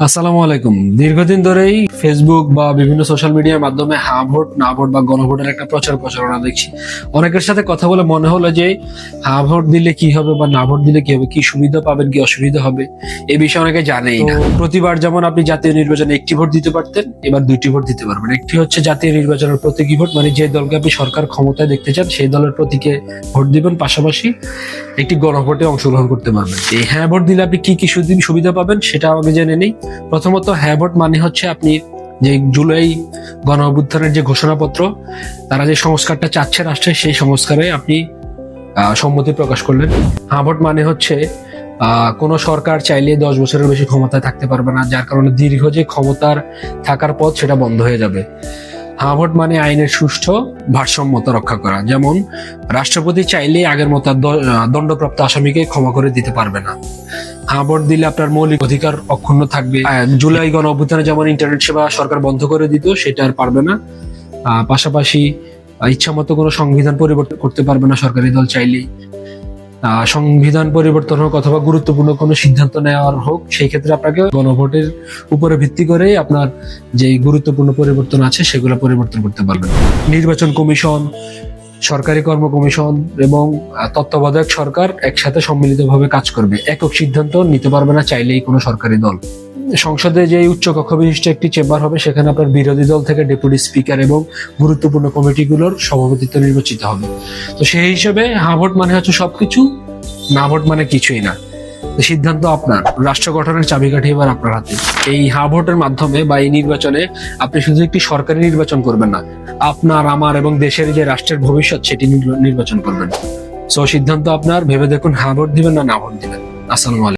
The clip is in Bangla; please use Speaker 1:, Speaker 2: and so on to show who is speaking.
Speaker 1: আসসালামু আলাইকুম। দীর্ঘদিন ধরেই ফেসবুক বা বিভিন্ন সোশ্যাল মিডিয়ার মাধ্যমে হ্যাঁ ভোট না ভোট বা গণভোটের একটা প্রচার প্রচারণা দেখছি। অনেকের সাথে কথা বলে মনে হলো যে হ্যাঁ ভোট দিলে কি হবে বা না ভোট দিলে কি হবে, কি সুবিধা পাবেন কি অসুবিধা হবে এই বিষয়ে অনেকে জানেই না। প্রতিবার যেমন আপনি জাতীয় নির্বাচনে একটি ভোট দিতে পারতেন, এবার দুইটি ভোট দিতে পারবেন। একটি হচ্ছে জাতীয় নির্বাচনের প্রতীকী ভোট, মানে যে দলকে আপনি সরকার ক্ষমতায় দেখতে চান সেই দলের প্রতীকে ভোট দিবেন, পাশাপাশি একটি গণভোটে অংশগ্রহণ করতে পারবেন। এই হ্যাঁ ভোট দিলে আপনি কি কি সুবিধা পাবেন সেটা আগে জেনে নেই। প্রথমত হ্যাঁ ভোট মানে হচ্ছে আপনি যে জুলাই গণ অভ্যুত্থানের যে ঘোষণাপত্র, তারা যে সংস্কারটা চাচ্ছে রাষ্ট্রে, সেই সংস্কারে আপনি সম্মতি প্রকাশ করলেন। হ্যাঁ ভোট মানে হচ্ছে কোনো সরকার চাইলে 10 বছরের বেশি ক্ষমতায় থাকতে পারবে না, যার কারণে দীর্ঘ যে ক্ষমতার থাকার পথ সেটা বন্ধ হয়ে যাবে। হ্যাঁ ভোট মানে আইনের সুষ্ঠু ভারসাম্যতা রক্ষা করা। যেমন রাষ্ট্রপতি চাইলে আগের মতো দণ্ডপ্রাপ্ত আসামিকে ক্ষমা করে দিতে পারবে না। হ্যাঁ ভোট দিলে আপনার মৌলিক অধিকার অক্ষুণ্ণ থাকবে। জুলাই গণ অভ্যুত্থানে যেমন ইন্টারনেট সেবা সরকার বন্ধ করে দিত, সেটা আর পারবে না। পাশাপাশি ইচ্ছা মতো কোনো সংবিধান পরিবর্তন করতে পারবে না সরকারি দল চাইলেই। সংবিধান পরিবর্তন হোক অথবা গুরুত্বপূর্ণ কোনো সিদ্ধান্ত নেওয়ার হোক, সেই ক্ষেত্রে আপনাকে গণভোটের উপরে ভিত্তি করে আপনার যে গুরুত্বপূর্ণ পরিবর্তন আছে সেগুলো পরিবর্তন করতে পারবেন। নির্বাচন কমিশন, সরকারি কর্ম কমিশন এবং তত্ত্বাবধায়ক সরকার একসাথে সম্মিলিতভাবে কাজ করবে। একক সিদ্ধান্ত নিতে পারবে না চাইলেই কোনো সরকারি দল। সংসদে যে উচ্চ কক্ষ বিশিষ্ট একটি চেম্বার হবে, সেখানে আপনার বিরোধী দল থেকে ডেপুটি স্পিকার এবং গুরুত্বপূর্ণ কমিটিগুলোর সভাপতিত্ব নির্বাচিত হবে। তো সেই হিসেবে হ্যাঁ ভোট মানে হচ্ছে সবকিছু, না ভোট মানে কিছুই না। সিদ্ধান্ত আপনার, রাষ্ট্র গঠনের চাবিকাঠি এবার আপনার হাতে। এই হ্যাঁ ভোটের মাধ্যমে বা এই নির্বাচনে আপনি শুধু একটি সরকারি নির্বাচন করবেন না, আপনার আমার এবং দেশের যে রাষ্ট্রের ভবিষ্যৎ সেটি নির্বাচন করবেন। সো সিদ্ধান্ত আপনার, ভেবে দেখুন হ্যাঁ ভোট দিবেন না ভোট দিবেন। আসসালামু আলাইকুম।